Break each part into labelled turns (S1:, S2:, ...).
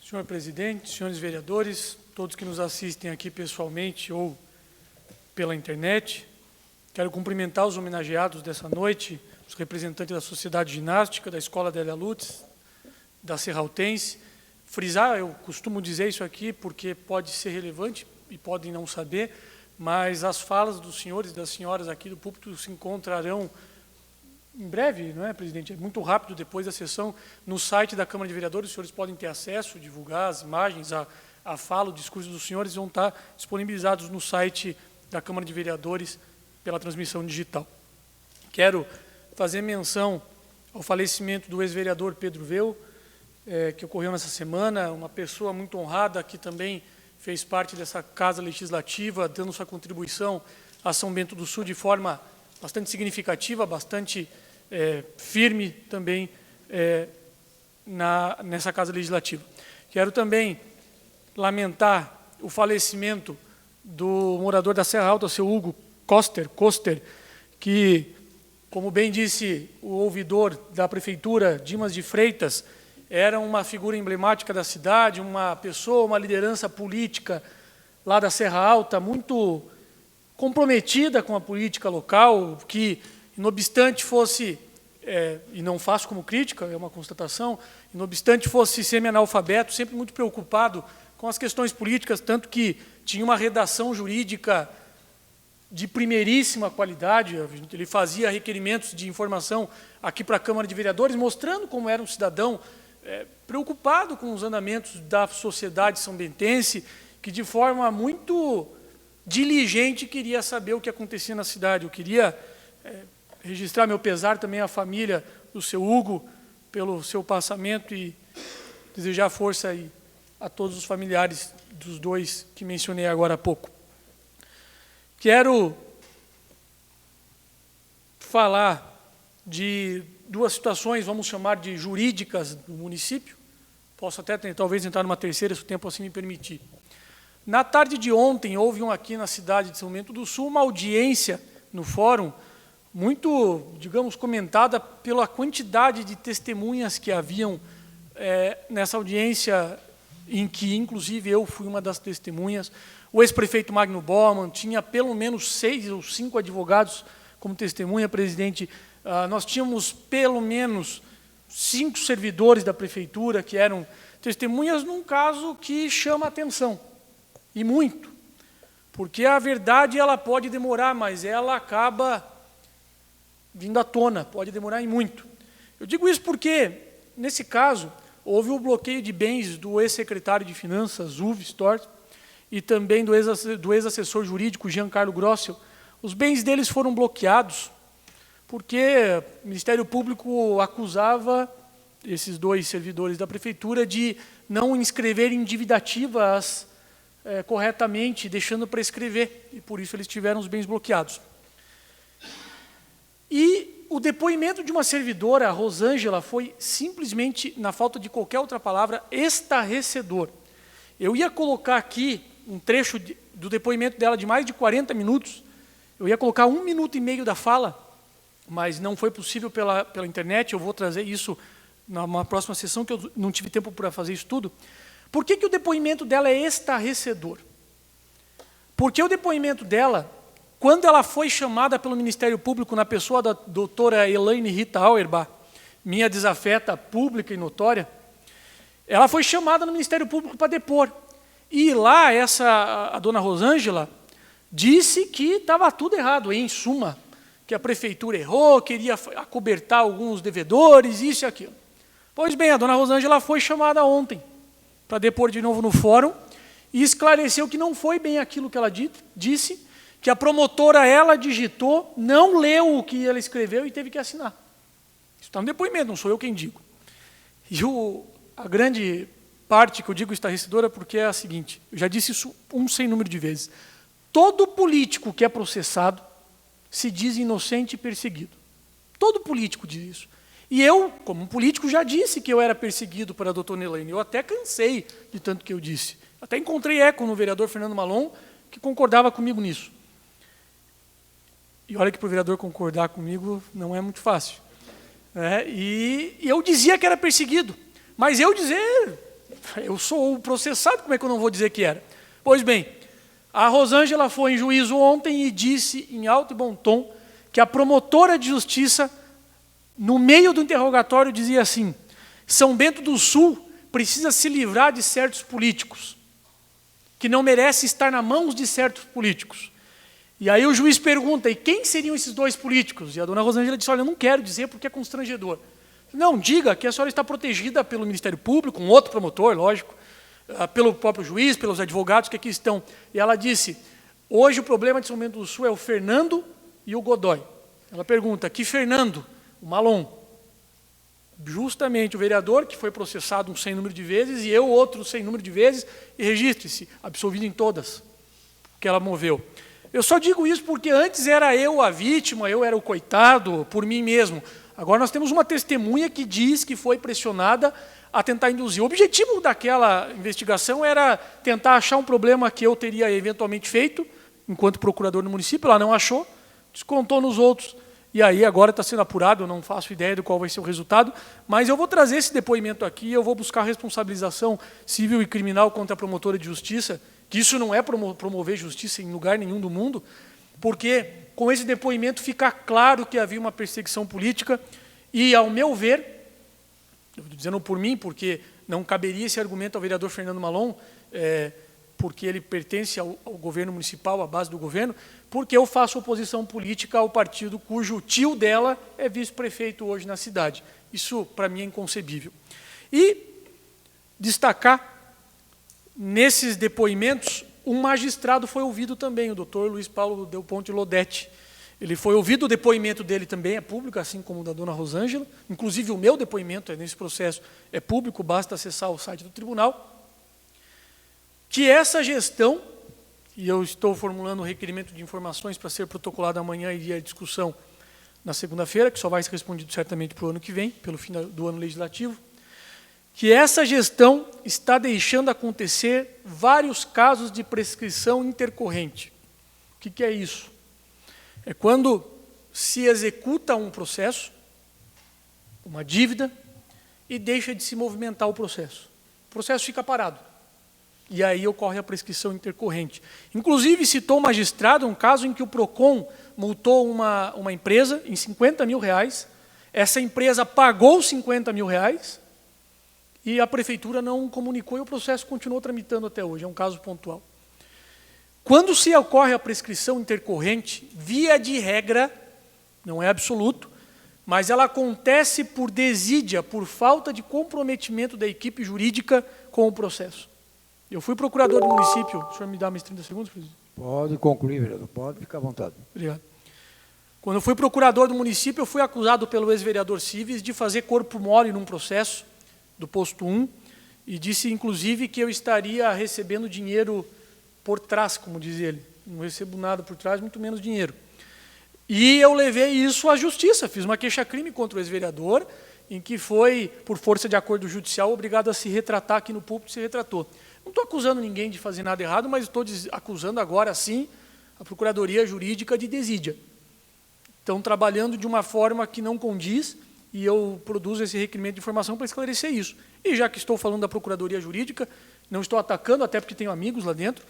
S1: Senhor presidente, senhores vereadores, todos que nos assistem aqui pessoalmente ou pela internet, quero cumprimentar os homenageados dessa noite, os representantes da Sociedade Ginástica, da Escola Adélia Lutz, da Serraltense. Frisar, eu costumo dizer isso aqui porque pode ser relevante e podem não saber, mas as falas dos senhores e das senhoras aqui do púlpito se encontrarão em breve, não é, presidente? É muito rápido, depois da sessão, no site da Câmara de Vereadores, os senhores podem ter acesso, divulgar as imagens, a fala, o discurso dos senhores vão estar disponibilizados no site da Câmara de Vereadores pela transmissão digital. Quero fazer menção ao falecimento do ex-vereador Pedro Veu, que ocorreu nessa semana, uma pessoa muito honrada que também fez parte dessa Casa Legislativa, dando sua contribuição a São Bento do Sul de forma bastante significativa, bastante firme também nessa Casa Legislativa. Quero também lamentar o falecimento do morador da Serra Alta, seu Hugo Koster, que, como bem disse o ouvidor da Prefeitura, Dimas de Freitas, era uma figura emblemática da cidade, uma pessoa, uma liderança política lá da Serra Alta, muito comprometida com a política local, que, não obstante fosse, e não faço como crítica, é uma constatação, não obstante fosse semi-analfabeto, sempre muito preocupado com as questões políticas, tanto que tinha uma redação jurídica de primeiríssima qualidade, ele fazia requerimentos de informação aqui para a Câmara de Vereadores, mostrando como era um cidadão preocupado com os andamentos da sociedade são-bentense, que de forma muito diligente queria saber o que acontecia na cidade. Eu queria registrar meu pesar também à família do seu Hugo pelo seu passamento e desejar força aí a todos os familiares dos dois que mencionei agora há pouco. Quero falar de duas situações, vamos chamar de jurídicas do município. Posso até talvez entrar numa terceira, se o tempo assim me permitir. Na tarde de ontem, houve aqui na cidade de São Bento do Sul uma audiência no fórum, muito, digamos, comentada pela quantidade de testemunhas que haviam nessa audiência, em que, inclusive, eu fui uma das testemunhas. O ex-prefeito Magno Baumann tinha pelo menos 6 ou 5 advogados como testemunha, presidente. Nós tínhamos pelo menos 5 servidores da prefeitura que eram testemunhas num caso que chama a atenção, e muito, porque a verdade ela pode demorar, mas ela acaba vindo à tona, pode demorar e muito. Eu digo isso porque, nesse caso, houve o bloqueio de bens do ex-secretário de Finanças, Uwe Storr, e também do ex-assessor jurídico, Giancarlo Grossel. Os bens deles foram bloqueados, porque o Ministério Público acusava esses dois servidores da prefeitura de não inscrever em dívida ativa corretamente, deixando prescrever, e por isso eles tiveram os bens bloqueados. E o depoimento de uma servidora, a Rosângela, foi simplesmente, na falta de qualquer outra palavra, estarrecedor. Eu ia colocar aqui um trecho do depoimento dela de mais de 40 minutos, eu ia colocar 1 minuto e meio da fala, mas não foi possível pela internet, eu vou trazer isso numa próxima sessão, que eu não tive tempo para fazer isso tudo. Por que o depoimento dela é estarrecedor? Porque o depoimento dela, quando ela foi chamada pelo Ministério Público na pessoa da doutora Elaine Rita Auerbach, minha desafeta pública e notória, ela foi chamada no Ministério Público para depor. E lá a dona Rosângela disse que estava tudo errado, em suma, que a prefeitura errou, queria acobertar alguns devedores, isso e aquilo. Pois bem, a dona Rosângela foi chamada ontem para depor de novo no fórum e esclareceu que não foi bem aquilo que ela disse, que a promotora, ela digitou, não leu o que ela escreveu e teve que assinar. Isso está no depoimento, não sou eu quem digo. E a grande parte que eu digo estarrecedora porque é a seguinte, eu já disse isso sem número de vezes. Todo político que é processado se diz inocente e perseguido. Todo político diz isso. E eu, como um político, já disse que eu era perseguido pela doutora Elaine. Eu até cansei de tanto que eu disse. Até encontrei eco no vereador Fernando Malon, que concordava comigo nisso. E olha que para o vereador concordar comigo não é muito fácil. E eu dizia que era perseguido. Mas eu dizer, Eu sou o processado, como é que eu não vou dizer que era? Pois bem, a Rosângela foi em juízo ontem e disse, em alto e bom tom, que a promotora de justiça, no meio do interrogatório, dizia assim: São Bento do Sul precisa se livrar de certos políticos, que não merece estar nas mãos de certos políticos. E aí o juiz pergunta, e quem seriam esses dois políticos? E a dona Rosângela disse, olha, eu não quero dizer porque é constrangedor. Não, diga que a senhora está protegida pelo Ministério Público, um outro promotor, lógico, pelo próprio juiz, pelos advogados que aqui estão. E ela disse, hoje o problema de São Bento do Sul é o Fernando e o Godoy. Ela pergunta, que Fernando? O Malon. Justamente o vereador que foi processado um sem número de vezes e eu outro sem número de vezes, e registre-se, absolvido em todas que ela moveu. Eu só digo isso porque antes era eu a vítima, eu era o coitado, por mim mesmo. Agora nós temos uma testemunha que diz que foi pressionada a tentar induzir. O objetivo daquela investigação era tentar achar um problema que eu teria eventualmente feito, enquanto procurador do município, ela não achou, descontou nos outros. E aí agora está sendo apurado, eu não faço ideia de qual vai ser o resultado, mas eu vou trazer esse depoimento aqui, eu vou buscar responsabilização civil e criminal contra a promotora de justiça, que isso não é promover justiça em lugar nenhum do mundo, porque com esse depoimento fica claro que havia uma perseguição política e, ao meu ver, eu estou dizendo por mim, porque não caberia esse argumento ao vereador Fernando Malon, porque ele pertence ao governo municipal, à base do governo, porque eu faço oposição política ao partido cujo tio dela é vice-prefeito hoje na cidade. Isso, para mim, é inconcebível. E destacar, nesses depoimentos, um magistrado foi ouvido também, o doutor Luiz Paulo Del Ponte Lodete. Ele foi ouvido, o depoimento dele também é público, assim como o da dona Rosângela. Inclusive, o meu depoimento nesse processo é público, basta acessar o site do tribunal. Que essa gestão, e eu estou formulando um requerimento de informações para ser protocolado amanhã e a discussão na segunda-feira, que só vai ser respondido certamente para o ano que vem, pelo fim do ano legislativo, que essa gestão está deixando acontecer vários casos de prescrição intercorrente. O que é isso? É quando se executa um processo, uma dívida, e deixa de se movimentar o processo. O processo fica parado. E aí ocorre a prescrição intercorrente. Inclusive, citou o magistrado um caso em que o PROCON multou uma empresa em R$50 mil, essa empresa pagou R$50 mil e a prefeitura não comunicou e o processo continuou tramitando até hoje, é um caso pontual. Quando se ocorre a prescrição intercorrente, via de regra, não é absoluto, mas ela acontece por desídia, por falta de comprometimento da equipe jurídica com o processo. Eu fui procurador do município. O senhor me dá mais 30 segundos, presidente?
S2: Pode concluir, vereador. Pode ficar à vontade.
S1: Obrigado. Quando eu fui procurador do município, eu fui acusado pelo ex-vereador Cives de fazer corpo mole num processo do posto 1 e disse, inclusive, que eu estaria recebendo dinheiro por trás, como diz ele. Não recebo nada por trás, muito menos dinheiro. E eu levei isso à justiça, fiz uma queixa-crime contra o ex-vereador, em que foi, por força de acordo judicial, obrigado a se retratar aqui no púlpito, se retratou. Não estou acusando ninguém de fazer nada errado, mas estou acusando agora, sim, a Procuradoria Jurídica de desídia. Estão trabalhando de uma forma que não condiz, e eu produzo esse requerimento de informação para esclarecer isso. E já que estou falando da Procuradoria Jurídica, não estou atacando, até porque tenho amigos lá dentro,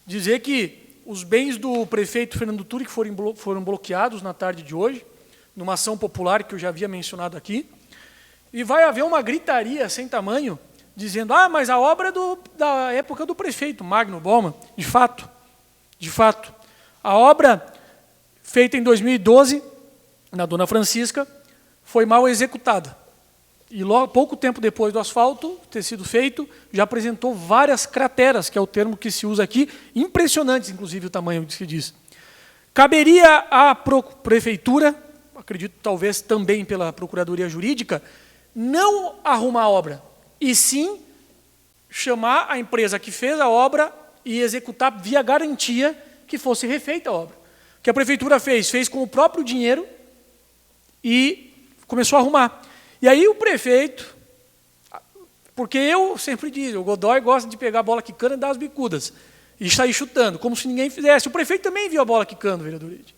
S1: dizer que os bens do prefeito Fernando Turi, que foram bloqueados na tarde de hoje, numa ação popular que eu já havia mencionado aqui, e vai haver uma gritaria sem tamanho, dizendo, mas a obra é da época do prefeito, Magno Bauman. De fato, a obra feita em 2012, na Dona Francisca, foi mal executada. E logo, pouco tempo depois do asfalto ter sido feito, já apresentou várias crateras, que é o termo que se usa aqui, impressionantes, inclusive, o tamanho que se diz. Caberia à prefeitura, acredito talvez também pela Procuradoria Jurídica, não arrumar a obra, e sim chamar a empresa que fez a obra e executar via garantia que fosse refeita a obra. O que a prefeitura fez com o próprio dinheiro e começou a arrumar. E aí o prefeito, porque eu sempre digo, o Godoy gosta de pegar a bola quicando e dar as bicudas, e sair chutando, como se ninguém fizesse. O prefeito também viu a bola quicando, vereador Ede.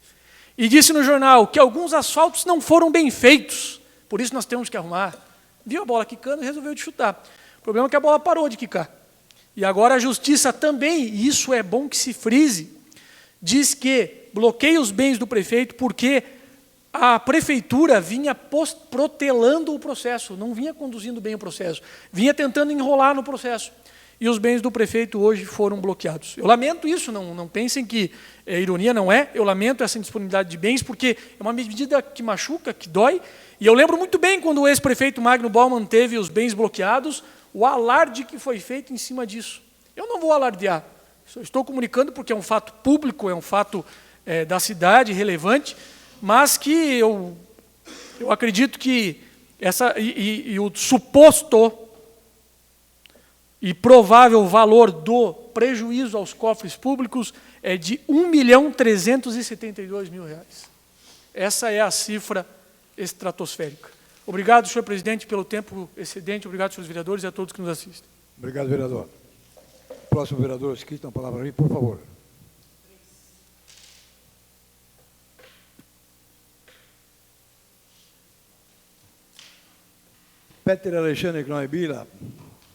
S1: E disse no jornal que alguns asfaltos não foram bem feitos, por isso nós temos que arrumar. Viu a bola quicando e resolveu de chutar. O problema é que a bola parou de quicar. E agora a justiça também, e isso é bom que se frise, diz que bloqueia os bens do prefeito porque a prefeitura vinha protelando o processo, não vinha conduzindo bem o processo, vinha tentando enrolar no processo. E os bens do prefeito hoje foram bloqueados. Eu lamento isso, não pensem que é ironia, não é. Eu lamento essa indisponibilidade de bens, porque é uma medida que machuca, que dói. E eu lembro muito bem quando o ex-prefeito Magno Bauman teve os bens bloqueados, o alarde que foi feito em cima disso. Eu não vou alardear, estou comunicando porque é um fato público, é um fato da cidade, relevante, mas que eu acredito que o suposto e provável valor do prejuízo aos cofres públicos é de R$1.372.000. Essa é a cifra estratosférica. Obrigado, senhor presidente, pelo tempo excedente. Obrigado, senhores vereadores, e a todos que nos assistem.
S2: Obrigado, vereador. Próximo vereador, se quita a palavra a mim, por favor. Peter Alexandre Knoebila,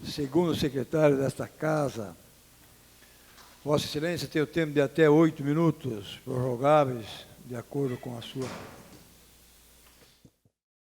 S2: segundo secretário desta Casa, Vossa Excelência tem o tempo de até 8 minutos, prorrogáveis, de acordo com a sua